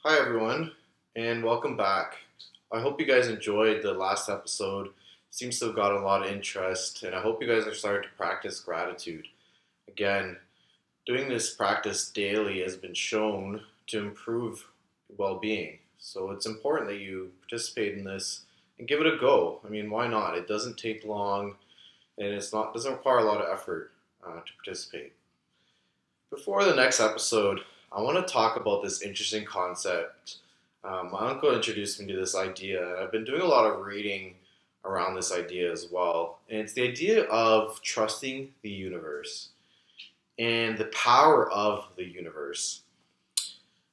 Hi, everyone, and welcome back. I hope you guys enjoyed the last episode. Seems to have got a lot of interest, and I hope you guys are starting to practice gratitude. Again, doing this practice daily has been shown to improve well being. So it's important that you participate in this and give it a go. I mean, why not? It doesn't take long, and it's not doesn't require a lot of effort to participate. Before the next episode, I want to talk about this interesting concept. My uncle introduced me to this idea, and I've been doing a lot of reading around this idea as well. And it's the idea of trusting the universe and the power of the universe.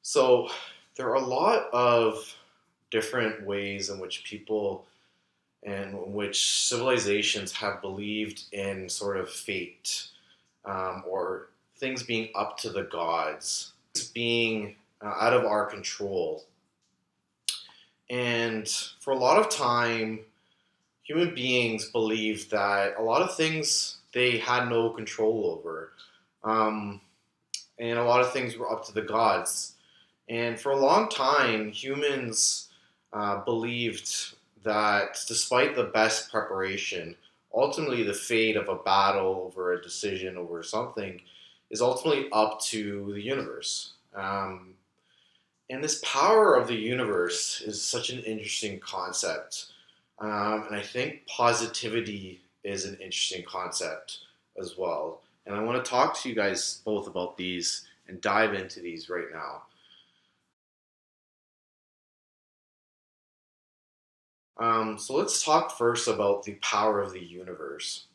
So, there are a lot of different ways in which people and in which civilizations have believed in sort of fate or things being up to the gods, being out of our control. And for a lot of time, human beings believed that a lot of things they had no control over. Um, and a lot of things were up to the gods. And for a long time, humans believed that despite the best preparation, ultimately the fate of a battle over a decision over something is ultimately up to the universe. And this power of the universe is such an interesting concept. And I think positivity is an interesting concept as well. And I want to talk to you guys both about these and dive into these right now. So let's talk first about the power of the universe.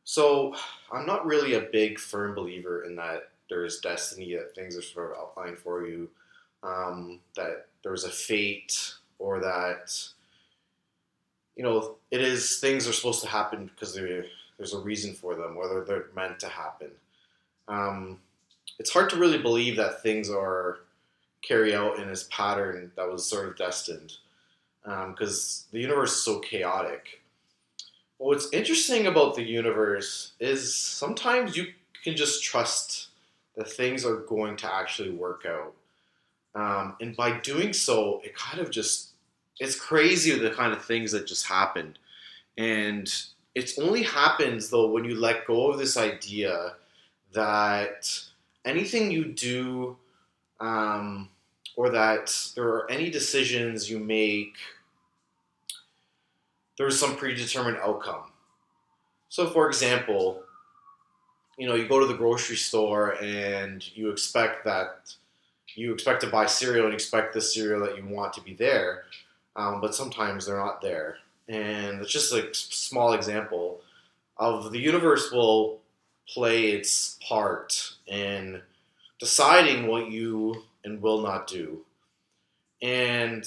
So I'm not really a big firm believer in that there's destiny, that things are sort of outlined for you, that there's a fate, or that it is things are supposed to happen because there's a reason for them, whether they're meant to happen. Um, it's hard to really believe that things are carry out in this pattern that was sort of destined, because the universe is so chaotic. But what's interesting about the universe is sometimes you can just trust that things are going to actually work out. And by doing so, it kind of just, it's crazy the kind of things that just happen. And it only happens though when you let go of this idea that anything you do, um, or that there are any decisions you make, there's some predetermined outcome. So, for example, you go to the grocery store and you expect to buy cereal and expect the cereal that you want to be there, but sometimes they're not there. And it's just a small example of the universe will play its part in deciding what you and will not do. And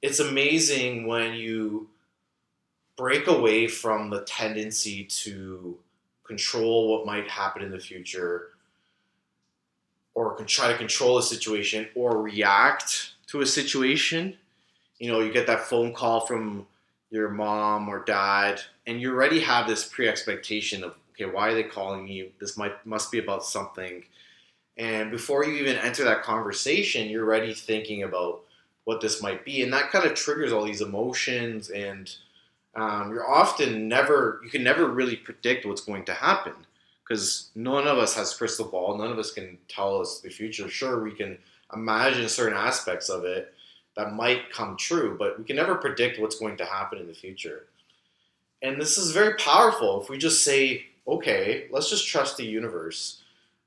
it's amazing when you break away from the tendency to control what might happen in the future, or try to control a situation or react to a situation. You get that phone call from your mom or dad, and you already have this pre-expectation of, okay, why are they calling me? This must be about something. And before you even enter that conversation, you're already thinking about what this might be, and that kind of triggers all these emotions. And you can never really predict what's going to happen because none of us has crystal ball. None of us can tell us the future. Sure, we can imagine certain aspects of it that might come true, but we can never predict what's going to happen in the future. And this is very powerful if we just say, okay, let's just trust the universe.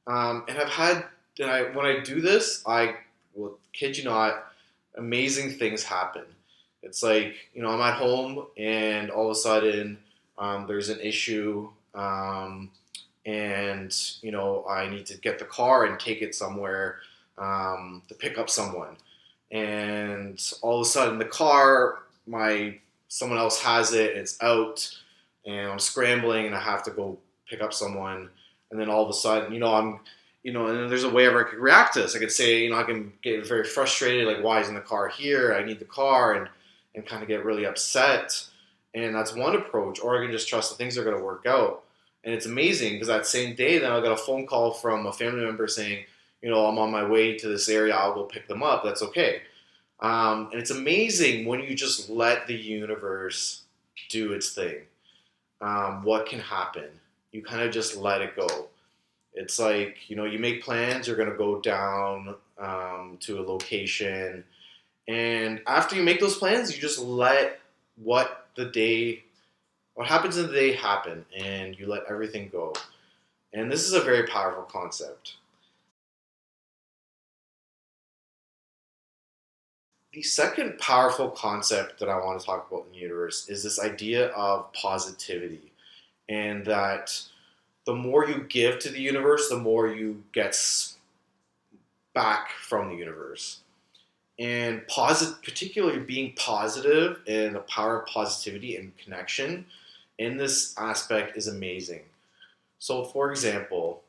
And when I do this, I will kid you not, amazing things happen. It's like, I'm at home and all of a sudden there's an issue, and, I need to get the car and take it somewhere to pick up someone. And all of a sudden the car, someone else has it, it's out, and I'm scrambling and I have to go pick up someone. And then all of a sudden, and then there's a way I could react to this. I could say, I can get very frustrated, like, why isn't the car here? I need the car, and kind of get really upset. And that's one approach. Or I can just trust that things are going to work out. And it's amazing because that same day, then I got a phone call from a family member saying, I'm on my way to this area, I'll go pick them up. That's okay. And it's amazing when you just let the universe do its thing. What can happen? You kind of just let it go. It's like, you make plans, you're going to go down to a location. And after you make those plans, you just let what happens in the day happen, and you let everything go. And this is a very powerful concept. The second powerful concept that I want to talk about in the universe is this idea of positivity, and that the more you give to the universe, the more you get back from the universe. And particularly being positive and the power of positivity and connection in this aspect is amazing. So, for example,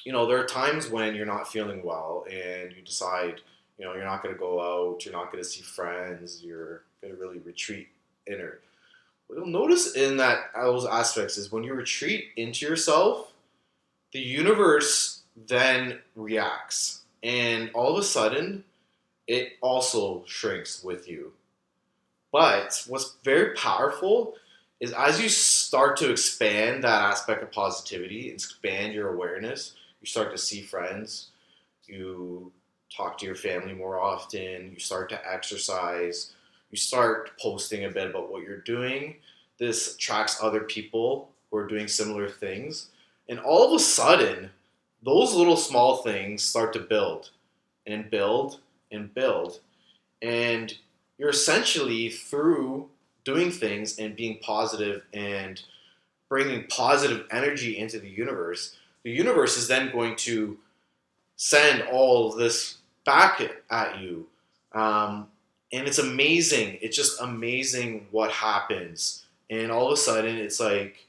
there are times when you're not feeling well and you decide, you're not going to go out, you're not going to see friends, you're going to really retreat inner. What you'll notice in those aspects is when you retreat into yourself, the universe then reacts. And all of a sudden, it also shrinks with you. But what's very powerful is as you start to expand that aspect of positivity, expand your awareness, you start to see friends, you talk to your family more often, you start to exercise, you start posting a bit about what you're doing. This attracts other people who are doing similar things. And all of a sudden, those little small things start to build and build and build. And you're essentially, through doing things and being positive and bringing positive energy into the universe is then going to send all of this back at you. And it's amazing. It's just amazing what happens. And all of a sudden, it's like,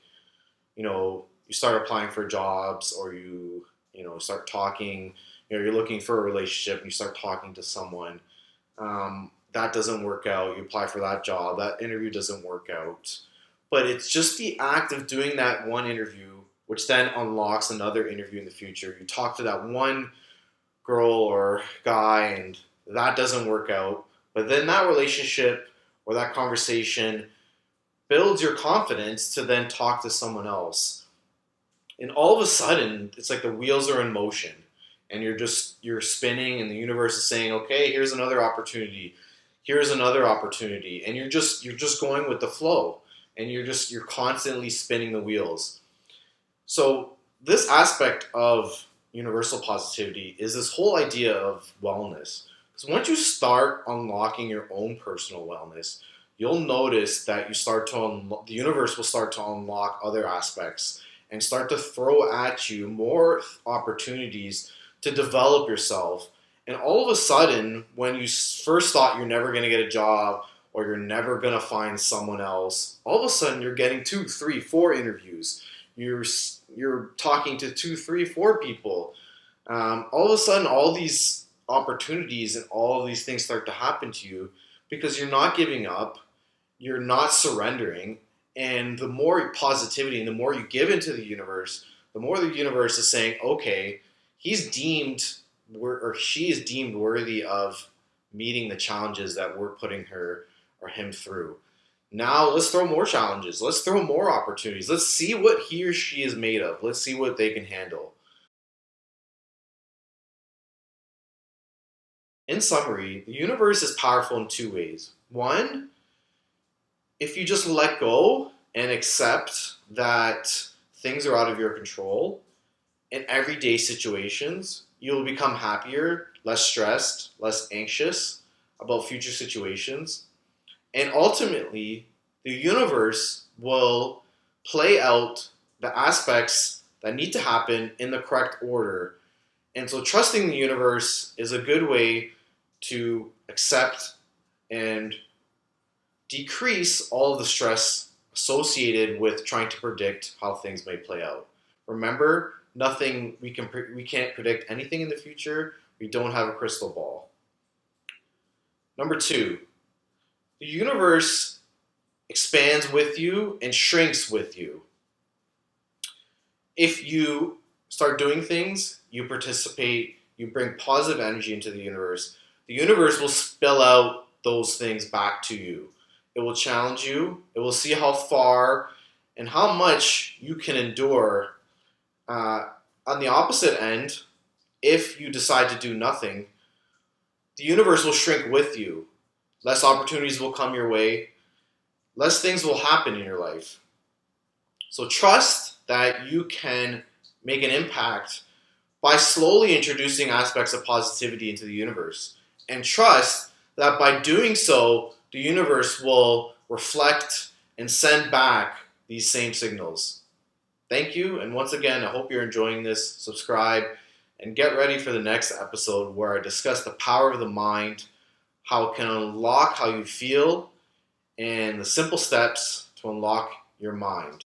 you start applying for jobs, or start talking, you're looking for a relationship and you start talking to someone. That doesn't work out. You apply for that job. That interview doesn't work out. But it's just the act of doing that one interview, which then unlocks another interview in the future. You talk to that one girl or guy, and that doesn't work out. But then that relationship or that conversation builds your confidence to then talk to someone else. And all of a sudden, it's like the wheels are in motion. And you're spinning, and the universe is saying, okay, here's another opportunity. Here's another opportunity. And you're just going with the flow. And you're constantly spinning the wheels. So this aspect of universal positivity is this whole idea of wellness. Because once you start unlocking your own personal wellness, you'll notice that the universe will start to unlock other aspects and start to throw at you more opportunities to develop yourself. And all of a sudden, when you first thought you're never going to get a job or you're never going to find someone else, all of a sudden you're getting 2, 3, 4 interviews. You're talking to 2, 3, 4 people. All of a sudden, all these opportunities and all of these things start to happen to you because you're not giving up, you're not surrendering, and the more positivity and the more you give into the universe, the more the universe is saying, okay, she is deemed worthy of meeting the challenges that we're putting her or him through. Now let's throw more challenges. Let's throw more opportunities. Let's see what he or she is made of. Let's see what they can handle. In summary, the universe is powerful in 2 ways. One, if you just let go and accept that things are out of your control in everyday situations, you'll become happier, less stressed, less anxious about future situations. And ultimately, the universe will play out the aspects that need to happen in the correct order. And so trusting the universe is a good way to accept and decrease all of the stress associated with trying to predict how things may play out. Remember, we can't predict anything in the future. We don't have a crystal ball. Number 2, the universe expands with you and shrinks with you. If you start doing things, you participate, you bring positive energy into the universe will spill out those things back to you. It will challenge you. It will see how far and how much you can endure. On the opposite end, if you decide to do nothing, the universe will shrink with you. Less opportunities will come your way. Less things will happen in your life. So trust that you can make an impact by slowly introducing aspects of positivity into the universe. And trust that by doing so, the universe will reflect and send back these same signals. Thank you, and once again, I hope you're enjoying this. Subscribe, and get ready for the next episode where I discuss the power of the mind, how it can unlock how you feel, and the simple steps to unlock your mind.